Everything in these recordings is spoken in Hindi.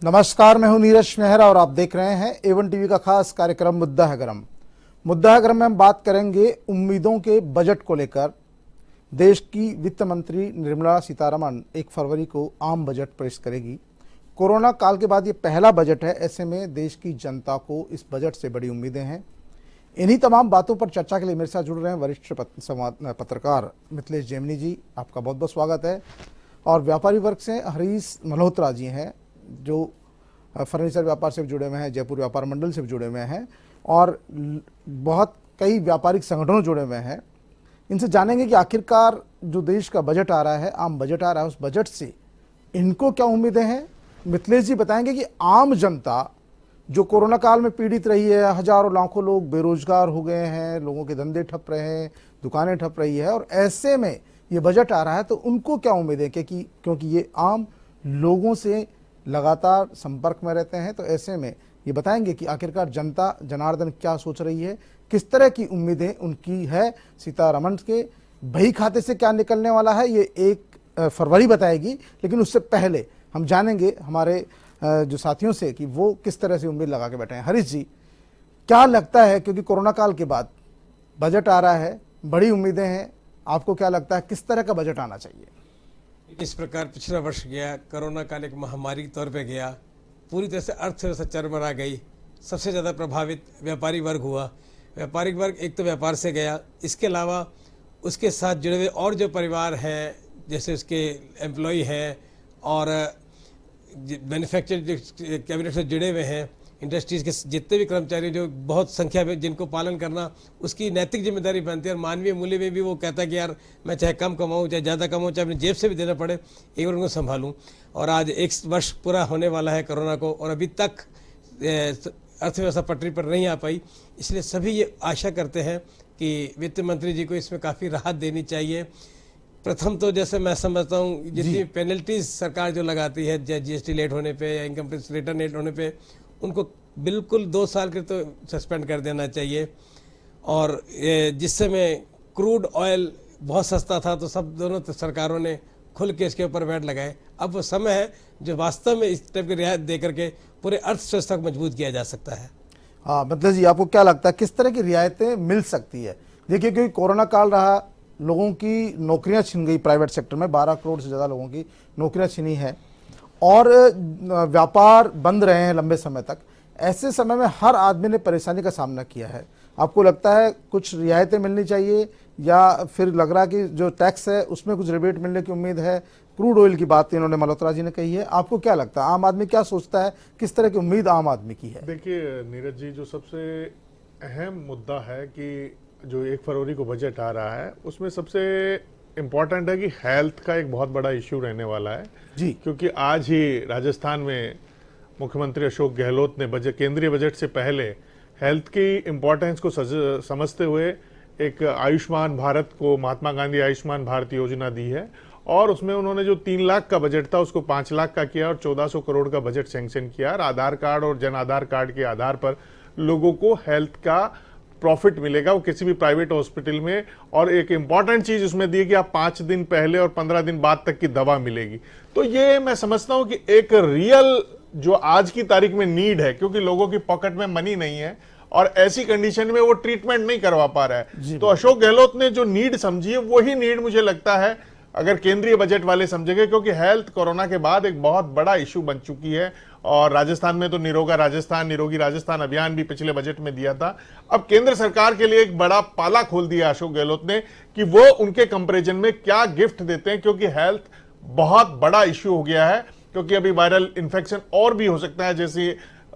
नमस्कार, मैं हूं नीरज मेहरा और आप देख रहे हैं A1 टीवी का खास कार्यक्रम मुद्दा है गरम। मुद्दा है गरम में हम बात करेंगे उम्मीदों के बजट को लेकर। देश की वित्त मंत्री निर्मला सीतारमण 1 फरवरी को आम बजट पेश करेगी। कोरोना काल के बाद ये पहला बजट है, ऐसे में देश की जनता को इस बजट से बड़ी उम्मीदें हैं। इन्हीं तमाम बातों पर चर्चा के लिए मेरे साथ जुड़ रहे हैं वरिष्ठ पत्रकार मिथिलेश जेमनी जी, आपका बहुत बहुत स्वागत है। और व्यापारी वर्ग से हरीश मल्होत्रा जी हैं, जो फर्नीचर व्यापार से भी जुड़े हुए हैं, जयपुर व्यापार मंडल से भी जुड़े हुए हैं और बहुत कई व्यापारिक संगठनों जुड़े हुए हैं। इनसे जानेंगे कि आखिरकार जो देश का बजट आ रहा है, आम बजट आ रहा है, उस बजट से इनको क्या उम्मीदें हैं। मिथिलेश जी बताएंगे कि आम जनता जो कोरोना काल में पीड़ित रही है, हजारों लाखों लोग बेरोजगार हो गए हैं, लोगों के धंधे ठप रहे हैं, दुकानें ठप रही है और ऐसे में ये बजट आ रहा है तो उनको क्या उम्मीदें, क्योंकि ये आम लोगों से लगातार संपर्क में रहते हैं। तो ऐसे में ये बताएंगे कि आखिरकार जनता जनार्दन क्या सोच रही है, किस तरह की उम्मीदें उनकी है। सीतारमण के बही खाते से क्या निकलने वाला है ये 1 फरवरी बताएगी, लेकिन उससे पहले हम जानेंगे हमारे जो साथियों से कि वो किस तरह से उम्मीद लगा के बैठे हैं। हरीश जी, क्या लगता है, क्योंकि कोरोना काल के बाद बजट आ रहा है, बड़ी उम्मीदें हैं, आपको क्या लगता है किस तरह का बजट आना चाहिए? इस प्रकार पिछला वर्ष गया, कोरोना काल एक महामारी के तौर पे गया, पूरी तरह से अर्थव्यवस्था चरमरा गई। सबसे ज़्यादा प्रभावित व्यापारी वर्ग हुआ। व्यापारिक वर्ग एक तो व्यापार से गया, इसके अलावा उसके साथ जुड़े हुए और जो परिवार हैं, जैसे उसके एम्प्लॉय हैं और मैन्युफैक्चरिंग कैबिनेट से जुड़े हुए हैं, इंडस्ट्रीज़ के जितने भी कर्मचारी जो बहुत संख्या में जिनको पालन करना उसकी नैतिक जिम्मेदारी बनती है और मानवीय मूल्य में भी वो कहता है कि यार मैं चाहे कम कमाऊँ चाहे ज़्यादा कमाऊँ, चाहे अपनी जेब से भी देना पड़े, एक बार उनको संभालूँ। और आज 1 वर्ष पूरा होने वाला है कोरोना को और अभी तक अर्थव्यवस्था पटरी पर नहीं आ पाई। इसलिए सभी ये आशा करते हैं कि वित्त मंत्री जी को इसमें काफ़ी राहत देनी चाहिए। प्रथम तो जैसे मैं समझता हूँ जितनी पेनल्टीज सरकार जो लगाती है GST लेट होने पे या इनकम टैक्स रिटर्न लेट होने पे, उनको बिल्कुल 2 साल के तो सस्पेंड कर देना चाहिए। और जिस समय क्रूड ऑयल बहुत सस्ता था तो सब दोनों सरकारों ने खुल के इसके ऊपर वैट लगाए। अब वो समय है जो वास्तव में इस टाइप की रियायत दे करके पूरे अर्थव्यवस्था को मजबूत किया जा सकता है। हाँ मतलब जी, आपको क्या लगता है किस तरह की रियायतें मिल सकती है? देखिए, क्योंकि कोरोना काल रहा, लोगों की नौकरियां छिन गई, प्राइवेट सेक्टर में 12 करोड़ से ज़्यादा लोगों की नौकरियां छिनी है और व्यापार बंद रहे हैं लंबे समय तक। ऐसे समय में हर आदमी ने परेशानी का सामना किया है। आपको लगता है कुछ रियायतें मिलनी चाहिए या फिर लग रहा है कि जो टैक्स है उसमें कुछ रिबेट मिलने की उम्मीद है? क्रूड ऑयल की बात इन्होंने मल्होत्रा जी ने कही है, आपको क्या लगता है आम आदमी क्या सोचता है, किस तरह की उम्मीद आम आदमी की है? देखिए नीरज जी, जो सबसे अहम मुद्दा है कि जो 1 फरवरी को बजट आ रहा है उसमें सबसे इम्पॉर्टेंट है कि हेल्थ का एक बहुत बड़ा इश्यू रहने वाला है जी। क्योंकि आज ही राजस्थान में मुख्यमंत्री अशोक गहलोत ने केंद्रीय बजट से पहले हेल्थ की इम्पोर्टेंस को समझते हुए एक आयुष्मान भारत को, महात्मा गांधी आयुष्मान भारत योजना दी है और उसमें उन्होंने जो 3 लाख का बजट था उसको 5 लाख का किया और 1400 करोड़ का बजट सैंक्शन किया। और आधार कार्ड और जन आधार कार्ड के आधार पर लोगों को हेल्थ का प्रॉफिट मिलेगा, वो किसी भी प्राइवेट हॉस्पिटल में। और एक इंपॉर्टेंट चीज उसमें दी है कि आप 5 दिन पहले और 15 दिन बाद तक की दवा मिलेगी। तो ये मैं समझता हूं कि एक रियल जो आज की तारीख में नीड है, क्योंकि लोगों की पॉकेट में मनी नहीं है और ऐसी कंडीशन में वो ट्रीटमेंट नहीं करवा पा रहा है। तो अशोक गहलोत ने जो नीड समझी है वही नीड मुझे लगता है अगर केंद्रीय बजट वाले समझेंगे, क्योंकि हेल्थ कोरोना के बाद एक बहुत बड़ा इश्यू बन चुकी है। और राजस्थान में तो निरोगी राजस्थान अभियान भी पिछले बजट में दिया था। अब केंद्र सरकार के लिए एक बड़ा पाला खोल दिया अशोक गहलोत ने कि वो उनके कंपैरिजन में क्या गिफ्ट देते हैं, क्योंकि हेल्थ बहुत बड़ा इश्यू हो गया है। क्योंकि अभी वायरल इन्फेक्शन और भी हो सकता है जैसी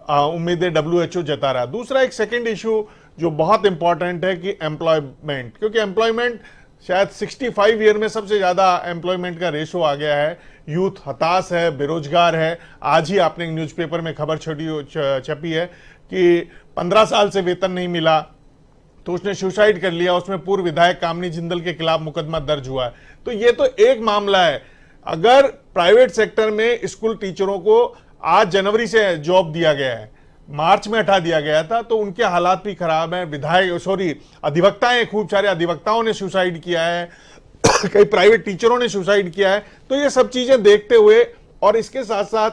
उम्मीदें WHO जता रहा है। दूसरा एक सेकेंड इश्यू जो बहुत इंपॉर्टेंट है कि एम्प्लॉयमेंट, क्योंकि एम्प्लॉयमेंट शायद 65 ईयर में सबसे ज्यादा एम्प्लॉयमेंट का रेशो आ गया है। यूथ हताश है, बेरोजगार है। आज ही आपने न्यूज़पेपर में खबर छपी है कि 15 साल से वेतन नहीं मिला तो उसने सुसाइड कर लिया। उसमें पूर्व विधायक कामनी जिंदल के खिलाफ मुकदमा दर्ज हुआ है। तो ये तो एक मामला है। अगर प्राइवेट सेक्टर में स्कूल टीचरों को आज जनवरी से जॉब दिया गया है, मार्च में हटा दिया गया था, तो उनके हालात भी खराब है। अधिवक्ताएं, खूब सारे अधिवक्ताओं ने सुसाइड किया है, कई प्राइवेट टीचरों ने सुसाइड किया है। तो ये सब चीजें देखते हुए और इसके साथ साथ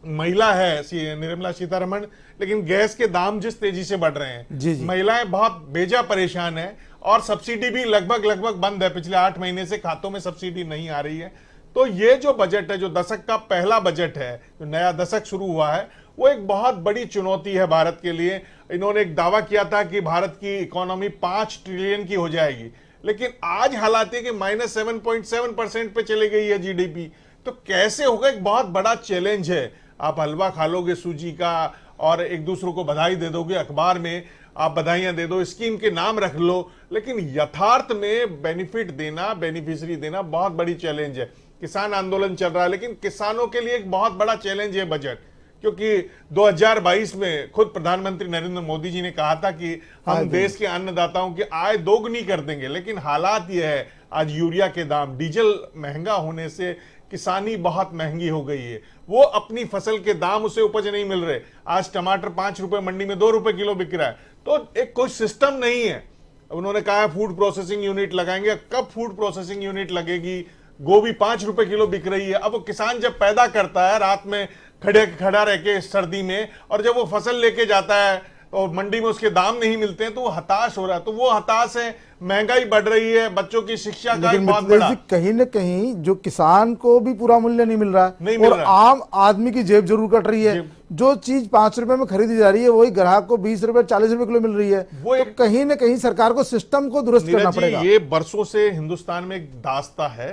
महिला है निर्मला सीतारमण, लेकिन गैस के दाम जिस तेजी से बढ़ रहे हैं, जी जी। महिलाएं बहुत बेजा परेशान है और सब्सिडी भी लगभग बंद है। पिछले 8 महीने से खातों में सब्सिडी नहीं आ रही है। तो ये जो बजट है, जो दशक का पहला बजट है, जो नया दशक शुरू हुआ है, वो एक बहुत बड़ी चुनौती है भारत के लिए। इन्होंने एक दावा किया था कि भारत की इकोनॉमी 5 ट्रिलियन की हो जाएगी, लेकिन आज हालात है कि -7.7% पे चली गई है जीडीपी। तो कैसे होगा, एक बहुत बड़ा चैलेंज है। आप हलवा खा लोगे सूजी का और एक दूसरों को बधाई दे दोगे, अखबार में आप बधाइयां दे दो, स्कीम के नाम रख लो, लेकिन यथार्थ में बेनिफिट देना, बेनिफिशियरी देना बहुत बड़ी चैलेंज है। किसान आंदोलन चल रहा है, लेकिन किसानों के लिए एक बहुत बड़ा चैलेंज है बजट, क्योंकि 2022 में खुद प्रधानमंत्री नरेंद्र मोदी जी ने कहा था कि हम देश के अन्नदाताओं की आय दोगुनी कर देंगे, लेकिन हालात यह है आज यूरिया के दाम, डीजल महंगा होने से किसानी बहुत महंगी हो गई है। वो अपनी फसल के दाम उसे उपज नहीं मिल रहे। आज टमाटर 5 रुपए मंडी में 2 रुपए किलो बिक रहा है। तो एक कोई सिस्टम नहीं है। उन्होंने कहा है फूड प्रोसेसिंग यूनिट लगाएंगे, कब फूड प्रोसेसिंग यूनिट लगेगी? गोभी 5 रुपए किलो बिक रही है। अब वो किसान जब पैदा करता है रात में खड़ा रह के सर्दी में, और जब वो फसल लेके जाता है और मंडी में उसके दाम नहीं मिलते हैं, तो वो हताश हो रहा है। तो वो हताश है, महंगाई बढ़ रही है, बच्चों की शिक्षा का एक बहुत बड़ा, कहीं न कहीं जो किसान को भी पूरा मूल्य नहीं मिल रहा है, नहीं मिल और रहा। आम आदमी की जेब जरूर कट रही है। जो चीज 5 रुपए में खरीदी जा रही है वही ग्राहक को 20 रुपए 40 रुपए किलो मिल रही है। तो कहीं न कहीं सरकार को सिस्टम को दुरुस्त करना पड़ेगा। ये बरसों से हिंदुस्तान में एक दास्ता है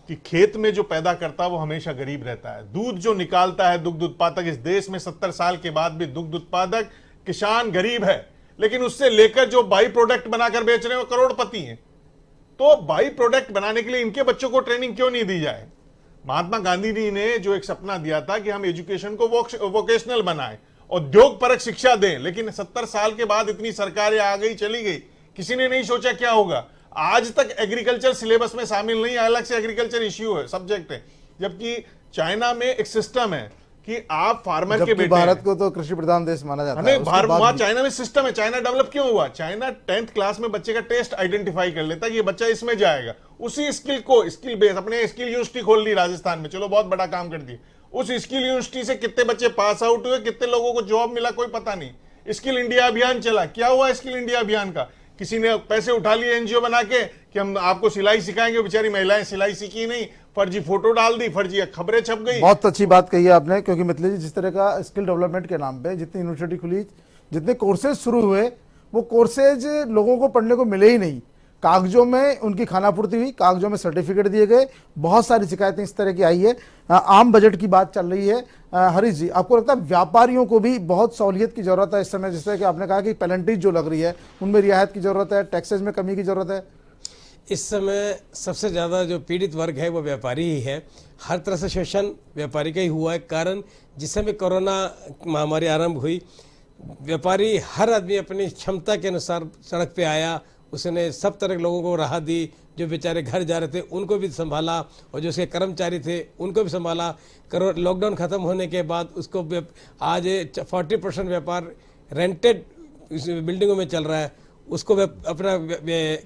कि खेत में जो पैदा करता है वो हमेशा गरीब रहता है। दूध जो निकालता है दुग्ध उत्पादक, इस देश में 70 साल के बाद भी दुग्ध उत्पादक किसान गरीब है, लेकिन उससे लेकर जो बाई प्रोडक्ट बनाकर बेच रहे हैं वो करोड़पति हैं। तो बाई प्रोडक्ट बनाने के लिए इनके बच्चों को ट्रेनिंग क्यों नहीं दी जाए? महात्मा गांधी जी ने जो एक सपना दिया था कि हम एजुकेशन को वोकेशनल बनाएं, उद्योग परक शिक्षा दें, लेकिन 70 साल के बाद इतनी सरकारें आ गई चली गई, किसी ने नहीं सोचा क्या होगा। आज तक एग्रीकल्चर सिलेबस में शामिल नहीं, अलग से एग्रीकल्चर इश्यू है, सब्जेक्ट है। जबकि चाइना में एक सिस्टम है कि आप फार्मर के बेटे, भारत को तो कृषि प्रधान देश माना जाता है। वहां चाइना में सिस्टम है। चाइना डेवलप क्यों हुआ? चाइना 10th क्लास में बच्चे का टेस्ट आइडेंटिफाई कर लेता है कि ये बच्चा इसमें जाएगा। उसी स्किल को, स्किल बेस, अपने स्किल यूनिवर्सिटी खोल ली राजस्थान में, चलो बहुत बड़ा काम कर दिया। उस स्किल यूनिवर्सिटी से कितने बच्चे पास आउट हुए, कितने लोगों को जॉब मिला, कोई पता नहीं। स्किल इंडिया अभियान चला, क्या हुआ स्किल इंडिया अभियान का? किसी ने पैसे उठा लिए एनजीओ बना के कि हम आपको सिलाई सिखाएंगे, बेचारी महिलाएं सिलाई सीखी नहीं, फर्जी फोटो डाल दी, फर्जी खबरें छप गई। बहुत अच्छी बात कही है आपने, क्योंकि मिथिलेश जी जिस तरह का स्किल डेवलपमेंट के नाम पे जितनी यूनिवर्सिटी खुली, जितने कोर्सेज शुरू हुए, वो कोर्सेज लोगों को पढ़ने को मिले ही नहीं। कागजों में उनकी खानापूर्ति हुई, कागजों में सर्टिफिकेट दिए गए, बहुत सारी शिकायतें इस तरह की आई है। आम बजट की बात चल रही है। हरीश जी, आपको लगता है व्यापारियों को भी बहुत सहूलियत की जरूरत है इस समय? जिस तरह कि आपने कहा कि पेनल्टीज जो लग रही है उनमें रियायत की जरूरत है, टैक्सेज में कमी की जरूरत है। इस समय सबसे ज़्यादा जो पीड़ित वर्ग है वो व्यापारी ही है। हर तरह से शोषण व्यापारी का ही हुआ है। कारण जिस समय कोरोना महामारी आरंभ हुई, व्यापारी हर आदमी अपनी क्षमता के अनुसार सड़क पे आया, उसने सब तरह के लोगों को राहत दी। जो बेचारे घर जा रहे थे उनको भी संभाला, और जो उसके कर्मचारी थे उनको भी संभाला। लॉकडाउन ख़त्म होने के बाद उसको आज 40% व्यापार रेंटेड बिल्डिंगों में चल रहा है, उसको अपना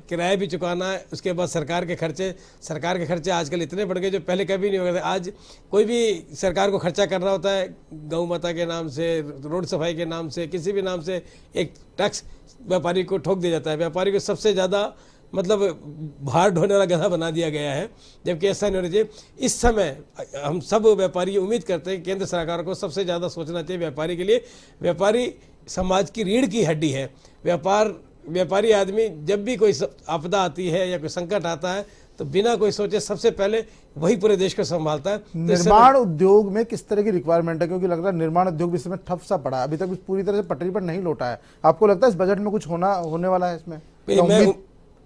किराया भी चुकाना है। उसके बाद सरकार के खर्चे आजकल इतने बढ़ गए जो पहले कभी नहीं हो गए थे। आज कोई भी सरकार को खर्चा करना होता है, गौ माता के नाम से, रोड सफाई के नाम से, किसी भी नाम से एक टैक्स व्यापारी को ठोक दिया जाता है। व्यापारी को सबसे ज़्यादा मतलब भार ढोने वाला गधा बना दिया गया है, जबकि ऐसा नहीं होना चाहिए। इस समय हम सब व्यापारी उम्मीद करते हैं कि केंद्र सरकार को सबसे ज़्यादा सोचना चाहिए व्यापारी के लिए। व्यापारी समाज की रीढ़ की हड्डी है। व्यापारी आदमी जब भी कोई आपदा आती है या कोई संकट आता है तो बिना कोई सोचे सबसे पहले वही पूरे देश को संभालता है। निर्माण उद्योग में किस तरह की रिक्वायरमेंट है? क्योंकि लग रहा है निर्माण उद्योग भी इस समय ठप सा पड़ा है, अभी तक पूरी तरह से पटरी पर नहीं लौटा है। आपको लगता है इस बजट में कुछ होने वाला है इसमें?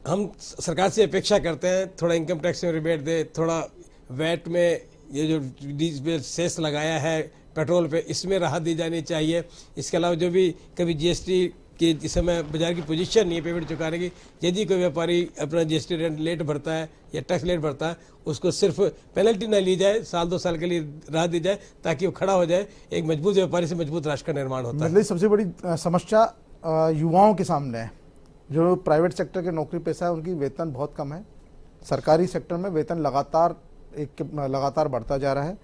हम सरकार से अपेक्षा करते हैं थोड़ा इनकम टैक्स में रिबेट दे, थोड़ा वैट में ये जो डीजल सेस लगाया है पेट्रोल पे, इसमें राहत दी जानी चाहिए। इसके अलावा जो भी कभी जीएसटी कि इस समय बाजार की पोजीशन नहीं है पेमेंट चुकाने की, यदि कोई व्यापारी अपना जीएसटी लेट भरता है या टैक्स लेट भरता है, उसको सिर्फ पेनल्टी ना ली जाए, 1-2 साल के लिए राहत दी जाए ताकि वो खड़ा हो जाए। एक मजबूत व्यापारी से मजबूत राष्ट्र का निर्माण होता है। सबसे बड़ी समस्या युवाओं के सामने है। जो प्राइवेट सेक्टर के नौकरी पेशा है उनकी वेतन बहुत कम है, सरकारी सेक्टर में वेतन लगातार बढ़ता जा रहा है।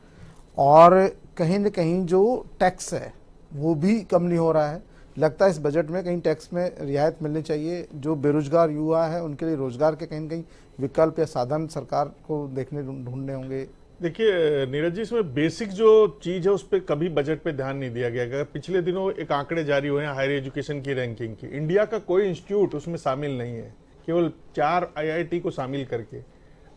और कहीं न कहीं जो टैक्स है वो भी कम नहीं हो रहा है। लगता है इस बजट में कहीं टैक्स में रियायत मिलनी चाहिए। जो बेरोजगार युवा है उनके लिए रोजगार के कहीं न कहीं विकल्प या साधन सरकार को ढूंढने होंगे। देखिए नीरज जी, इसमें बेसिक जो चीज है उस पर कभी बजट पे ध्यान नहीं दिया गया। अगर पिछले दिनों एक आंकड़े जारी हुए हैं हायर एजुकेशन की रैंकिंग की, इंडिया का कोई इंस्टीट्यूट उसमें शामिल नहीं है, केवल 4 IIT को शामिल करके।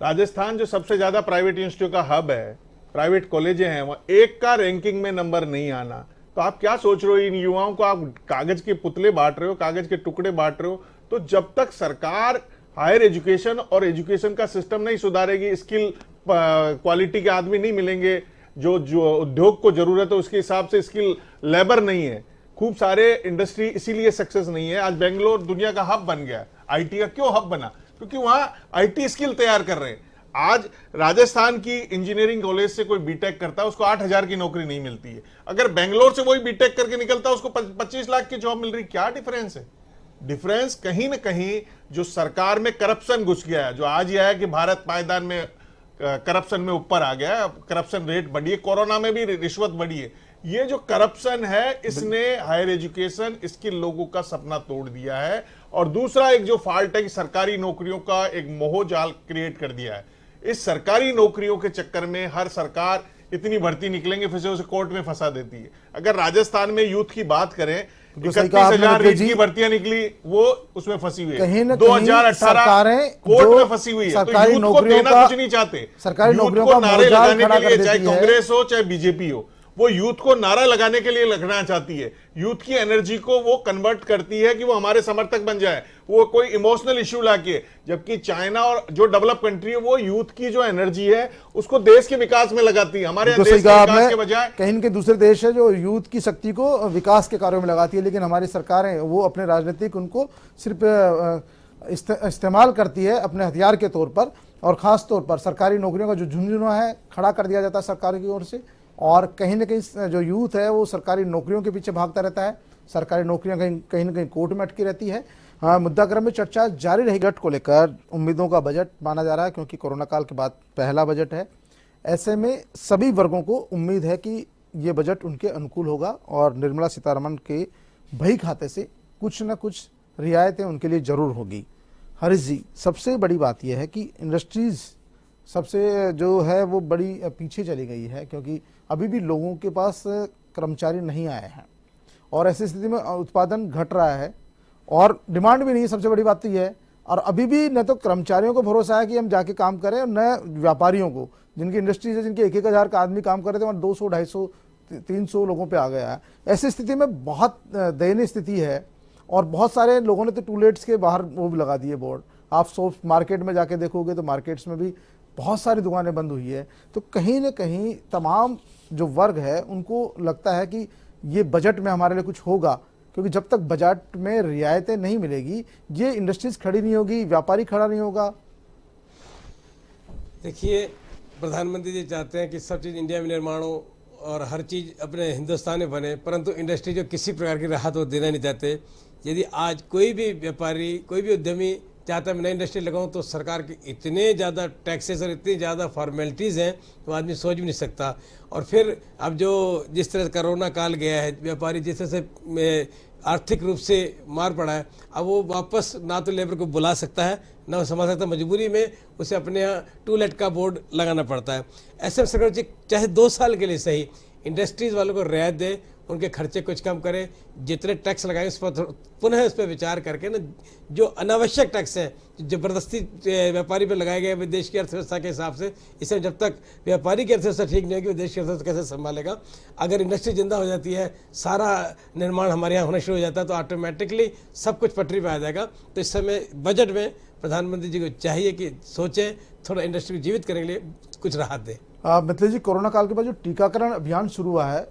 राजस्थान जो सबसे ज्यादा प्राइवेट इंस्टीट्यूट का हब है, प्राइवेट कॉलेजें हैं, वहां एक का रैंकिंग में नंबर नहीं आना। तो आप क्या सोच रहे हो, इन युवाओं को आप कागज के पुतले बांट रहे हो, कागज के टुकड़े बांट रहे हो। तो जब तक सरकार हायर एजुकेशन और एजुकेशन का सिस्टम नहीं सुधारेगी, स्किल क्वालिटी के आदमी नहीं मिलेंगे, जो उद्योग को जरूरत है उसके हिसाब से स्किल लेबर नहीं है, खूब सारे इंडस्ट्री इसीलिए सक्सेस नहीं है। आज बेंगलोर दुनिया का हब बन गया। आईटी का क्यों हब बना? क्योंकि वहां आईटी स्किल तैयार कर रहे हैं। आज राजस्थान की इंजीनियरिंग कॉलेज से कोई बीटेक करता है, उसको 8,000 की नौकरी नहीं मिलती है। अगर बेंगलोर से वही बीटेक करके निकलता है, उसको 25 लाख की जॉब मिल रही। क्या डिफरेंस है? डिफरेंस कहीं ना कहीं जो सरकार में करप्शन घुस गया है। जो आज यह है कि भारत पायदान में करप्शन में ऊपर आ गया, करप्शन रेट बढ़ी है, कोरोना में भी रिश्वत बढ़ी है। ये जो करप्शन है इसने हायर एजुकेशन, इसके लोगों का सपना तोड़ दिया है। और दूसरा एक जो फॉल्ट है कि सरकारी नौकरियों का एक मोहजाल क्रिएट कर दिया है। इस सरकारी नौकरियों के चक्कर में हर सरकार इतनी भर्ती निकलेंगे फिर से उसे कोर्ट में फंसा देती है। अगर राजस्थान में यूथ की बात करें, 31,000 रीट की भर्तियां निकली, वो उसमें फंसी हुई है। 2018 कोर्ट में फंसी हुई है। तो यूथ को देना कुछ नहीं चाहते। सरकारी नौकरियों का नारे लगाने के लिए, चाहे कांग्रेस हो चाहे बीजेपी हो, वो यूथ को नारा लगाने के लिए लगना चाहती है। यूथ की एनर्जी को वो कन्वर्ट करती है कि वो हमारे समर्थक बन जाए, वो कोई इमोशनल इश्यू लाके। जबकि चाइना और जो डेवलप कंट्री है वो यूथ की जो एनर्जी है उसको देश के विकास में लगाती है। हमारे देश के विकास के बजाय कहीं न कहीं दूसरे देश है जो यूथ की शक्ति को विकास के कार्यों में लगाती है, लेकिन हमारी सरकारें वो अपने राजनीतिक उनको सिर्फ इस्तेमाल करती है अपने हथियार के तौर पर। और खास तौर पर सरकारी नौकरियों का जो झुंझुना है खड़ा कर दिया जाता है सरकार की ओर से, और कहीं ना कहीं जो यूथ है वो सरकारी नौकरियों के पीछे भागता रहता है। सरकारी नौकरियां कहीं ना कहीं कोर्ट में अटकी रहती है। हाँ, मुद्दाक्रम में चर्चा जारी रही। बजट को लेकर उम्मीदों का बजट माना जा रहा है, क्योंकि कोरोना काल के बाद पहला बजट है। ऐसे में सभी वर्गों को उम्मीद है कि ये बजट उनके अनुकूल होगा और निर्मला सीतारमण के बही खाते से कुछ न कुछ रियायतें उनके लिए जरूर होगी। हरीश जी, सबसे बड़ी बात यह है कि इंडस्ट्रीज सबसे जो है वो बड़ी पीछे चली गई है, क्योंकि अभी भी लोगों के पास कर्मचारी नहीं आए हैं और ऐसी स्थिति में उत्पादन घट रहा है और डिमांड भी नहीं है। सबसे बड़ी बात तो यह है। और अभी भी न तो कर्मचारियों को भरोसा है कि हम जाके काम करें, और न व्यापारियों को, जिनकी इंडस्ट्रीज है जिनके 1,000 का आदमी काम कर रहे थे वहाँ 200, 250, 300 लोगों पे आ गया है। ऐसी स्थिति में बहुत दयनीय स्थिति है और बहुत सारे लोगों ने तो टूलेट्स के बाहर वो भी लगा दिए बोर्ड। आप सोप मार्केट में जाके देखोगे तो मार्केट्स में भी बहुत सारी दुकानें बंद हुई है। तो कहीं ना कहीं तमाम जो वर्ग है उनको लगता है कि ये बजट में हमारे लिए कुछ होगा, क्योंकि जब तक बजट में रियायतें नहीं मिलेगी ये इंडस्ट्रीज खड़ी नहीं होगी, व्यापारी खड़ा नहीं होगा। देखिए, प्रधानमंत्री जी चाहते हैं कि सब चीज़ इंडिया में निर्माण हो और हर चीज़ अपने हिंदुस्तान में बने, परंतु इंडस्ट्री जो किसी प्रकार की राहत वो देना नहीं चाहते। यदि आज कोई भी व्यापारी, कोई भी उद्यमी चाहता है मैं नई इंडस्ट्री लगाऊं, तो सरकार के इतने ज़्यादा टैक्सेस और इतनी ज़्यादा फॉर्मेलिटीज़ हैं तो आदमी सोच भी नहीं सकता। और फिर अब जो जिस तरह कोरोना काल गया है, व्यापारी जिस तरह से आर्थिक रूप से मार पड़ा है, अब वो वापस ना तो लेबर को बुला सकता है ना वो संभाल सकता, मजबूरी में उसे अपने यहाँ टूलेट का बोर्ड लगाना पड़ता है। ऐसे में सरकार चाहे 2 साल के लिए सही इंडस्ट्रीज़ वालों को रियायत दे, उनके खर्चे कुछ कम करें, जितने टैक्स लगाए उस पर पुनः उस पर विचार करके ना, जो अनावश्यक टैक्स हैं जबरदस्ती व्यापारी पर लगाए गए देश की अर्थव्यवस्था के हिसाब से, इसे जब तक व्यापारी की अर्थव्यवस्था ठीक नहीं होगी वो देश की अर्थव्यवस्था कैसे संभालेगा। अगर इंडस्ट्री जिंदा हो जाती है, सारा निर्माण हमारे यहाँ होना शुरू हो जाता है, तो ऑटोमेटिकली सब कुछ पटरी पर आ जाएगा। तो इस समय बजट में प्रधानमंत्री जी को चाहिए कि सोचें, थोड़ा इंडस्ट्री को जीवित करने के लिए कुछ राहत दें। मिथिलेश जी, कोरोना काल के बाद जो टीकाकरण अभियान शुरू हुआ है,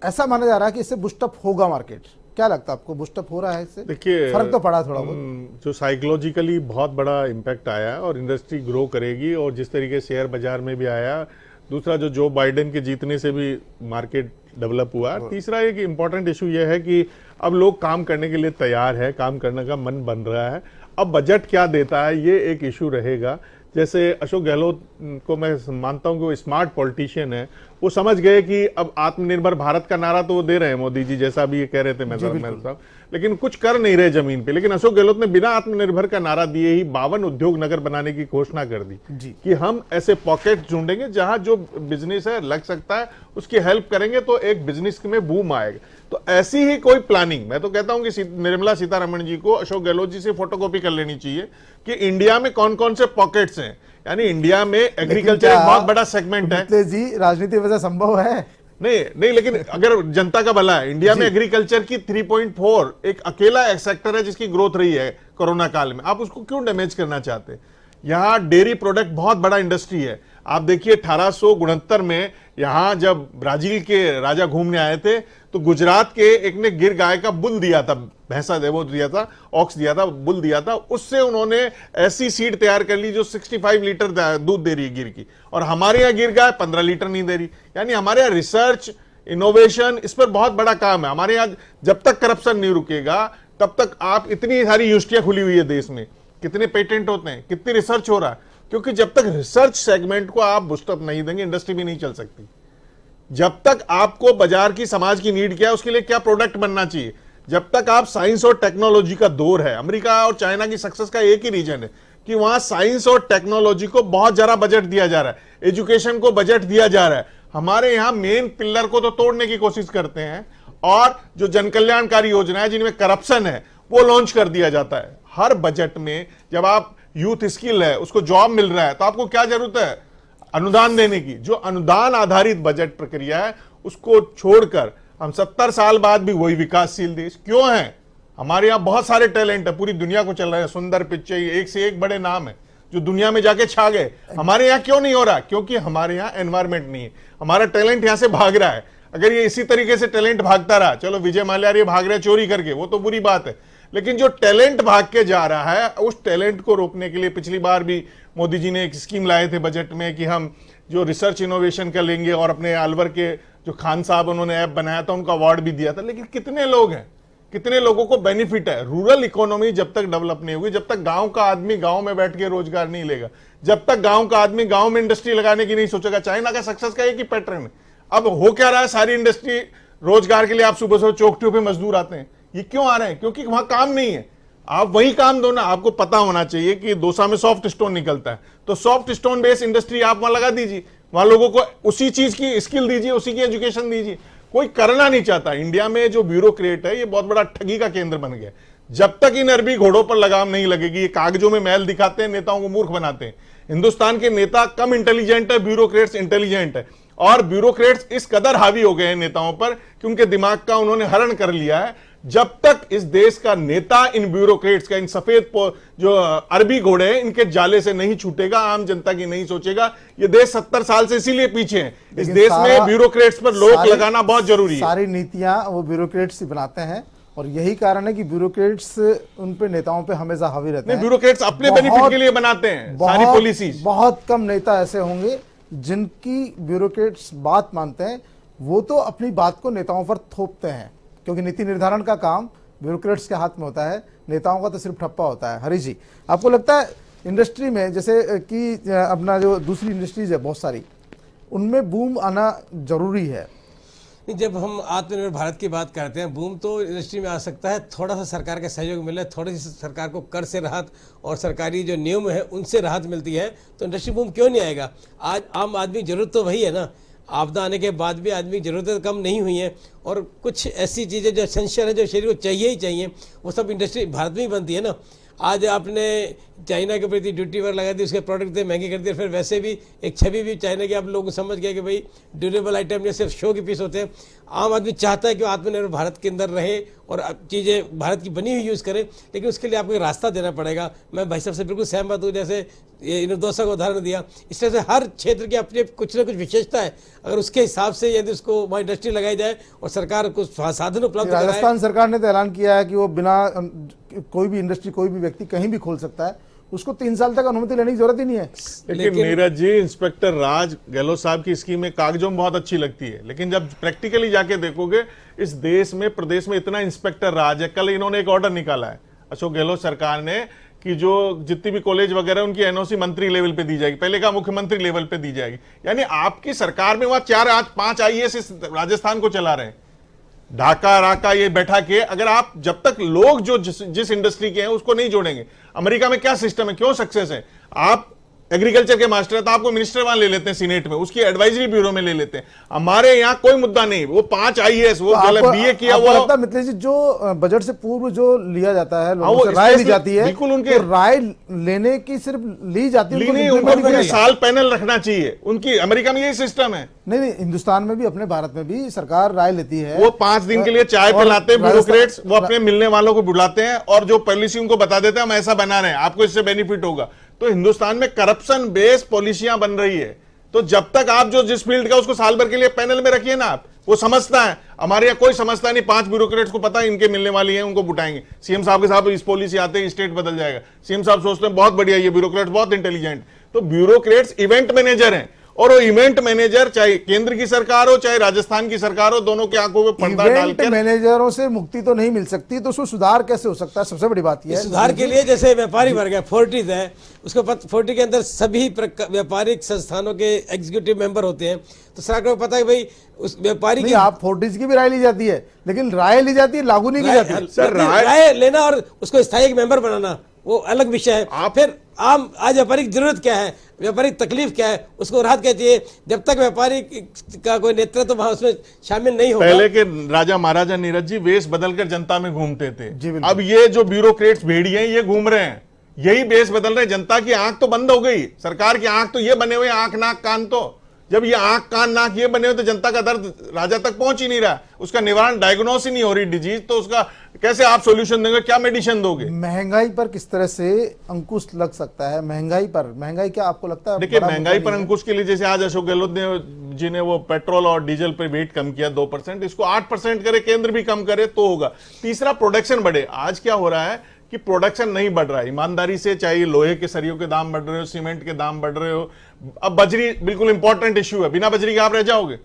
ऐसा माना जा रहा है कि इससे बूस्टअप होगा मार्केट। क्या लगता है आपको, बूस्टअप हो रहा है इससे? देखिए, फर्क तो पड़ा थोड़ा बहुत। जो साइकोलॉजिकली बहुत बड़ा इम्पैक्ट आया और इंडस्ट्री ग्रो करेगी, और जिस तरीके शेयर बाजार में भी आया। दूसरा, जो बाइडेन के जीतने से भी मार्केट डेवलप हुआ। तीसरा एक इम्पॉर्टेंट इशू यह है कि अब लोग काम करने के लिए तैयार है, काम करने का मन बन रहा है। अब बजट क्या देता है ये एक इशू रहेगा। जैसे अशोक गहलोत को मैं मानता हूं कि वो स्मार्ट पॉलिटिशियन है, वो समझ गए कि अब आत्मनिर्भर भारत का नारा तो वो दे रहे हैं मोदी जी, जैसा भी ये कह रहे थे महल साहब, लेकिन कुछ कर नहीं रहे जमीन पे। लेकिन अशोक गहलोत ने बिना आत्मनिर्भर का नारा दिए ही 52 उद्योग नगर बनाने की घोषणा कर दी कि हम ऐसे पॉकेट ढूंढेंगे जहां जो बिजनेस है लग सकता है, उसकी हेल्प करेंगे तो एक बिजनेस में बूम आएगा। तो ऐसी ही कोई प्लानिंग, मैं तो कहता हूं कि निर्मला सीतारमण जी को अशोक गहलोत जी से फोटोकॉपी कर लेनी चाहिए कि इंडिया में कौन कौन से पॉकेट्स हैं। यानी इंडिया में एग्रीकल्चर एक बहुत बड़ा सेगमेंट है जी, राजनीति वजह संभव है नहीं, लेकिन अगर जनता का भला है, इंडिया में एग्रीकल्चर की 3.4 एक अकेला एक सेक्टर है जिसकी ग्रोथ रही है कोरोना काल में, आप उसको क्यों डैमेज करना चाहते हैं? यहां डेयरी प्रोडक्ट बहुत बड़ा इंडस्ट्री है। आप देखिए 1869 में यहां जब ब्राजील के राजा घूमने आए थे तो गुजरात के एक ने गिर गाय का बुल दिया था, भैंसा वो दिया था, ऑक्स दिया था, बुल दिया था, उससे उन्होंने ऐसी सीड तैयार कर ली जो 65 लीटर दूध दे रही है गिर की, और हमारे यहाँ गिर गाय 15 लीटर नहीं दे रही। यानी हमारे यहाँ रिसर्च इनोवेशन इस पर बहुत बड़ा काम है। हमारे यहाँ जब तक करप्शन नहीं रुकेगा तब तक आप, इतनी सारी यूनिवर्सिटियां खुली हुई है देश में, कितने पेटेंट होते हैं, कितनी रिसर्च हो रहा है, क्योंकि जब तक रिसर्च सेगमेंट को आप बूस्टअप नहीं देंगे इंडस्ट्री भी नहीं चल सकती। जब तक आपको बाजार की, समाज की नीड क्या है, उसके लिए क्या प्रोडक्ट बनना चाहिए, जब तक आप साइंस और टेक्नोलॉजी का दौर है। अमेरिका और चाइना की सक्सेस का एक ही रीजन है कि वहां साइंस और टेक्नोलॉजी को बहुत ज्यादा बजट दिया जा रहा है, एजुकेशन को बजट दिया जा रहा है। हमारे यहां मेन पिलर को तो तोड़ने की कोशिश करते हैं, और जो जन कल्याणकारी योजना है जिनमें करप्शन है वो लॉन्च कर दिया जाता है। हर बजट में जब आप यूथ स्किल है, उसको जॉब मिल रहा है, तो आपको क्या जरूरत है? अनुदान देने की। जो अनुदान आधारित बजट प्रक्रिया है उसको छोड़कर हम 70 साल बाद भी वही विकासशील देश क्यों है? हमारे यहां बहुत सारे टैलेंट है, पूरी दुनिया को चल रहे हैं, सुंदर पिच्चई, एक से एक बड़े नाम है जो दुनिया में जाके छा गए। हमारे यहाँ क्यों नहीं हो रहा? क्योंकि हमारे यहाँ एनवायरमेंट नहीं है, हमारा टैलेंट यहां से भाग रहा है। अगर ये इसी तरीके से टैलेंट भागता रहा, चलो विजय माल्या भाग रहे चोरी करके, वो तो बुरी बात है, लेकिन जो टैलेंट भाग के जा रहा है उस टैलेंट को रोकने के लिए पिछली बार भी मोदी जी ने एक स्कीम लाए थे बजट में कि हम जो रिसर्च इनोवेशन का लेंगे, और अपने अलवर के जो खान साहब उन्होंने ऐप बनाया था उनको अवार्ड भी दिया था। लेकिन कितने लोग हैं, कितने लोगों को बेनिफिट है? रूरल इकोनॉमी जब तक डेवलप नहीं होगी, जब तक गांव का आदमी गांव में बैठ के रोजगार नहीं लेगा, जब तक गांव का आदमी गांव में इंडस्ट्री लगाने की नहीं सोचेगा। चाइना का सक्सेस का एक ही पैटर्न है। अब हो क्या रहा है, सारी इंडस्ट्री रोजगार के लिए आप सुबह सुबह चौकटियों पे मजदूर आते हैं। ये क्यों आ रहे हैं? क्योंकि वहां काम नहीं है। आप वही काम दो ना। आपको पता होना चाहिए कि डोसा में सॉफ्ट स्टोन निकलता है, तो सॉफ्ट स्टोन बेस्ड इंडस्ट्री आप वहां लगा दीजिए, वहां लोगों को उसी चीज की स्किल दीजिए, उसी की एजुकेशन दीजिए। कोई करना नहीं चाहता। इंडिया में जो ब्यूरोक्रेट है ये बहुत बड़ा ठगी का केंद्र बन गया। जब तक इन अरबी घोड़ों पर लगाम नहीं लगेगी, ये कागजों में मैल दिखाते हैं, नेताओं को मूर्ख बनाते हैं। हिंदुस्तान के नेता कम इंटेलिजेंट है, ब्यूरोक्रेट्स इंटेलिजेंट है, और ब्यूरोक्रेट्स इस कदर हावी हो गए हैं नेताओं पर कि उनके दिमाग का उन्होंने हरण कर लिया है। जब तक इस देश का नेता इन ब्यूरोक्रेट्स का, इन सफेद जो अरबी घोड़े हैं, इनके जाले से नहीं छूटेगा, आम जनता की नहीं सोचेगा। ये देश 70 साल से इसीलिए पीछे है। इस देश में ब्यूरोक्रेट्स पर रोक लगाना बहुत जरूरी है। सारी नीतियां वो ब्यूरोक्रेट्स ही बनाते हैं, और यही कारण है कि ब्यूरोक्रेट्स उन पे, नेताओं पे हमेशा हावी रहते हैं। ब्यूरोक्रेट्स अपने बेनिफिट के लिए बनाते हैं सारी पॉलिसीज। बहुत कम नेता ऐसे होंगे जिनकी ब्यूरोक्रेट्स बात मानते हैं। वो तो अपनी बात को नेताओं पर थोपते हैं, क्योंकि नीति निर्धारण का काम ब्यूरोक्रेट्स के हाथ में होता है, नेताओं का तो सिर्फ ठप्पा होता है। हरी जी, आपको लगता है इंडस्ट्री में, जैसे कि अपना जो दूसरी इंडस्ट्रीज है बहुत सारी, उनमें बूम आना जरूरी है? जब हम आत्मनिर्भर भारत की बात करते हैं, बूम तो इंडस्ट्री में आ सकता है, थोड़ा सा सरकार का सहयोग मिले, थोड़ी सी सरकार को कर से राहत और सरकारी जो नियम है उनसे राहत मिलती है तो इंडस्ट्री बूम क्यों नहीं आएगा। आज आम आदमी जरूरत तो वही है ना। आपदा आने के बाद भी आदमी की ज़रूरतें कम नहीं हुई हैं, और कुछ ऐसी चीज़ें जो एसेंशियल है, जो शरीर को चाहिए ही चाहिए, वो सब इंडस्ट्री भारत में ही बनती है ना। आज आपने चाइना के प्रति ड्यूटी वगैरह लगा दी, उसके प्रोडक्ट थे महंगे कर दिए, फिर वैसे भी एक छवि भी चाइना की आप लोग समझ गए कि भाई ड्यूरेबल आइटम जो सिर्फ शो के पीस होते हैं। आम आदमी चाहता है कि आत्मनिर्भर भारत के अंदर रहे और चीज़ें भारत की बनी हुई यूज़ करें, लेकिन उसके लिए आपको एक रास्ता देना पड़ेगा। मैं भाई साहब से बिल्कुल सहमत हूँ, जैसे ये डोसा का उदाहरण दिया, इस तरह से हर क्षेत्र की अपनी कुछ ना कुछ विशेषता है। अगर उसके हिसाब से यदि उसको वहाँ इंडस्ट्री लगाई जाए और सरकार कुछ साधन उपलब्ध कराए। राजस्थान सरकार ने तो ऐलान किया है कि वो बिना कोई भी इंडस्ट्री, कोई भी व्यक्ति कहीं भी खोल सकता है, उसको 3 साल तक अनुमति लेने की जरूरत ही नहीं है। लेकिन नीरज जी, इंस्पेक्टर राज गहलोत साहब की स्कीम कागजों में बहुत अच्छी लगती है, लेकिन जब प्रैक्टिकली जाके देखोगे इस देश में, प्रदेश में इतना इंस्पेक्टर राज है। कल इन्होंने एक ऑर्डर निकाला है, अशोक गहलोत सरकार ने, कि जो जितनी भी कॉलेज वगैरह उनकी एनओसी मंत्री लेवल पे दी जाएगी, पहले का मुख्यमंत्री लेवल पे दी जाएगी। यानी आपकी सरकार में वहां 4-5 आईएएस इस राजस्थान को चला रहे हैं, ढाका राका ये बैठा के। अगर आप जब तक लोग जो जिस इंडस्ट्री के हैं उसको नहीं जोड़ेंगे, अमेरिका में क्या सिस्टम है, क्यों सक्सेस है, आप एग्रीकल्चर के मास्टर है तो आपको मिनिस्टर वहां ले लेते हैं, सीनेट में उसकी एडवाइजरी ब्यूरो में ले लेते हैं। हमारे यहाँ कोई मुद्दा नहीं, वो 5 आईएएस वो बीए किया हुआ। मिथिलेश जी, जो बजट से पूर्व जो लिया जाता है, लोगों से राय ली जाती है, बिल्कुल उनके तो राय लेने की सिर्फ ली जाती है, उनको साल पैनल रखना चाहिए। उनकी अमेरिका में यही सिस्टम है। नहीं, हिंदुस्तान में भी, अपने भारत में भी सरकार राय लेती है। वो 5 दिन के लिए चाय पिलाते हैं ब्यूरोक्रेट्स, वो अपने मिलने वालों को बुलाते हैं और जो पॉलिसी उनको बता देते हैं हम ऐसा बना रहे हैं, आपको इससे बेनिफिट होगा। तो हिंदुस्तान में करप्शन बेस्ड पॉलिसियां बन रही है। तो जब तक आप जो जिस फील्ड का उसको साल भर के लिए पैनल में रखिए ना, आप वो समझता है। हमारे यहाँ कोई समझता नहीं, 5 ब्यूरोक्रेट्स को पता है इनके मिलने वाली है, उनको बुटाएंगे। सीएम साहब के साथ इस पॉलिसी आते हैं स्टेट बदल जाएगा, सीएम साहब सोचते हैं बहुत बढ़िया, ये ब्यूरोक्रेट्स बहुत इंटेलिजेंट। तो ब्यूरोक्रेट्स इवेंट मैनेजर हैं, और वो इवेंट मैनेजर चाहे केंद्र की सरकार हो चाहे राजस्थान की सरकार हो, दोनों के आंखों में पर्दा डालकर मैनेजरों से मुक्ति तो नहीं मिल सकती, तो उसमें सुधार कैसे हो सकता है? सबसे बड़ी बात यह है सुधार के लिए जैसे व्यापारी वर्ग है, फोर्टिज है, उसको 40 के अंदर सभी व्यापारिक संस्थानों के एग्जीक्यूटिव मेंबर होते हैं। तो सरकार को पता है भाई उस व्यापारी की, आप फोर्टिज की भी राय ली जाती है, लेकिन राय ली जाती है, लागू नहीं की जाती। सर राय लेना और उसको स्थायी मेंबर बनाना वो अलग विषय है। फिर आम आज व्यापारिक जरूरत क्या है, व्यापारिक तकलीफ क्या है, उसको राहत क्या चाहिए। जब तक व्यापारी का कोई नेतृत्व तो वहां उसमें शामिल नहीं होगा। पहले के राजा महाराजा नीरज जी वेश बदलकर जनता में घूमते थे, अब ये जो ब्यूरोक्रेट्स भेड़िए ये घूम रहे हैं, यही वेश बदल रहे हैं। जनता की आंख तो बंद हो गई, सरकार की आंख तो ये बने हुए आंख नाक कान। तो जब ये आंख कान नाक ये बने हुए तो जनता का दर्द राजा तक पहुंच ही नहीं रहा, उसका निवारण डायग्नोस ही नहीं हो रही डिजीज, तो उसका कैसे आप सॉल्यूशन देंगे, क्या मेडिसिन दोगे? महंगाई पर किस तरह से अंकुश लग सकता है? महंगाई क्या आपको लगता है? देखिए, महंगाई पर अंकुश के लिए जैसे आज अशोक गहलोत जी ने वो पेट्रोल और डीजल पे वेट कम किया 2%, इसको 8% करे, केंद्र भी कम करे तो होगा। तीसरा, प्रोडक्शन बढ़े। आज क्या हो रहा है कि प्रोडक्शन नहीं बढ़ रहा है ईमानदारी से, चाहे लोहे के सरियों के दाम बढ़ रहे हो, सीमेंट के दाम बढ़ रहे हो। अब बजरी बिल्कुल इंपॉर्टेंट इश्यू है, बिना बजरी के आप रह जाओगे।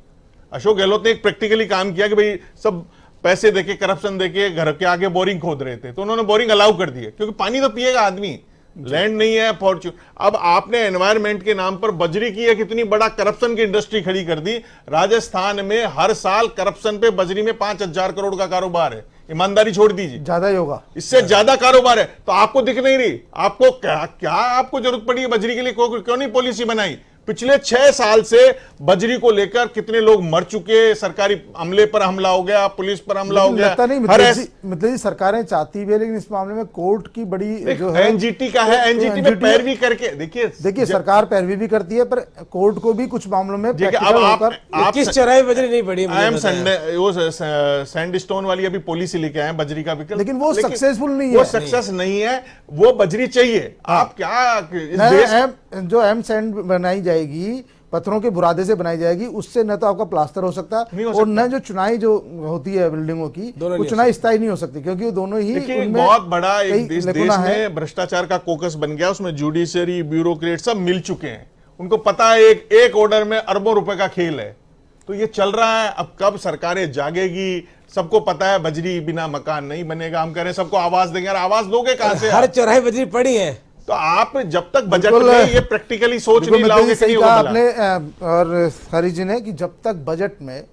अशोक गहलोत ने एक प्रैक्टिकली काम किया कि भाई सब पैसे देके, करप्शन देके घर के आगे बोरिंग खोद रहे थे, तो उन्होंने बोरिंग अलाउ कर दिए, क्योंकि पानी तो पिएगा आदमी, लैंड नहीं है फॉर्च्यून। अब आपने एनवायरमेंट के नाम पर बजरी की एक इतनी बड़ा करप्शन की इंडस्ट्री खड़ी कर दी। राजस्थान में हर साल करप्शन पे बजरी में 5,000 करोड़ का कारोबार है। ईमानदारी छोड़ दीजिए, ज्यादा ही होगा, इससे ज्यादा कारोबार है। तो आपको दिख नहीं रही, आपको क्या आपको जरूरत पड़ी है बजरी के लिए? क्यों नहीं पॉलिसी बनाई? पिछले 6 साल से बजरी को लेकर कितने लोग मर चुके, सरकारी अमले पर हमला हो गया, पुलिस पर हमला हो गया। मतलब जी सरकारें चाहती भी है, लेकिन इस मामले में कोर्ट की बड़ी जो है एनजीटी का है, एनजीटी में पैरवी करके देखिए सरकार पैरवी भी करती है, पर कोर्ट को भी कुछ मामलों में अब आप किस चौराहे बजरी नहीं पड़ी। वो सैंडस्टोन वाली अभी पॉलिसी लेके आए बजरी का विकल्प, लेकिन वो सक्सेसफुल नहीं है, वो सक्सेस नहीं है। वो बजरी चाहिए। आप क्या जो एम सैंड बनाई जाएगी, पत्थरों के बुरादे से बनाई जाएगी, उससे न तो आपका प्लास्टर हो सकता है और न जो चुनाई जो होती है बिल्डिंगों की, वो चुनाई स्थायी नहीं हो सकती, क्योंकि वो दोनों ही बहुत बड़ा एक देश में भ्रष्टाचार का कोकस बन गया। उसमें जुडिशरी, ब्यूरोक्रेट सब मिल चुके हैं। उनको पता है एक ऑर्डर में अरबों रुपए का खेल है। तो ये चल रहा है। अब कब सरकारें जागेगी? सबको पता है बजरी बिना मकान नहीं बनेगा। हम कह रहे हैं सबको आवाज देंगे, आवाज दोगे कहां से? हर चौराहे बजरी पड़ी है। तो आप जब तक बजट में ये प्रैक्टिकली सोच नहीं लाओगे, सही कहा आपने और हरी जी ने, कि जब तक बजट में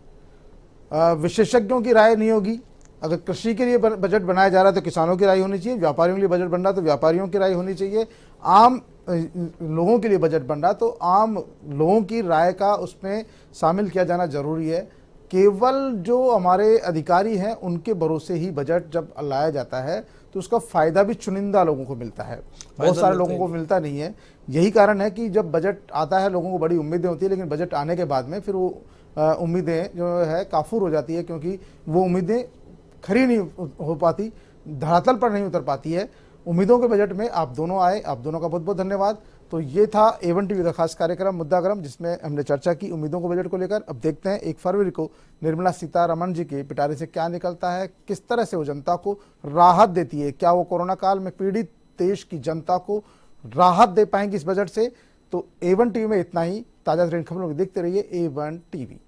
विशेषज्ञों की राय नहीं होगी, अगर कृषि के लिए बजट बनाया जा रहा है तो किसानों की राय होनी चाहिए, व्यापारियों के लिए बजट बन रहा तो व्यापारियों की राय होनी चाहिए, आम लोगों के लिए बजट बन रहा तो आम लोगों की राय का उसमें शामिल किया जाना जरूरी है। केवल जो हमारे अधिकारी हैं उनके भरोसे ही बजट जब लाया जाता है तो उसका फायदा भी चुनिंदा लोगों को मिलता है, बहुत सारे लोगों को मिलता नहीं है। यही कारण है कि जब बजट आता है लोगों को बड़ी उम्मीदें होती है, लेकिन बजट आने के बाद में फिर वो उम्मीदें जो है काफूर हो जाती है, क्योंकि वो उम्मीदें खरी नहीं हो पाती, धरातल पर नहीं उतर पाती है। उम्मीदों के बजट में आप दोनों आए, आप दोनों का बहुत बहुत धन्यवाद। तो ये था A1 टीवी का खास कार्यक्रम मुद्दा गरम, जिसमें हमने चर्चा की उम्मीदों को बजट को लेकर। अब देखते हैं 1 फरवरी को निर्मला सीतारमण जी के पिटारे से क्या निकलता है, किस तरह से वो जनता को राहत देती है, क्या वो कोरोना काल में पीड़ित देश की जनता को राहत दे पाएंगी इस बजट से। तो A1 टीवी में इतना ही। ताज़ा खबरों को देखते रहिए A1 टीवी।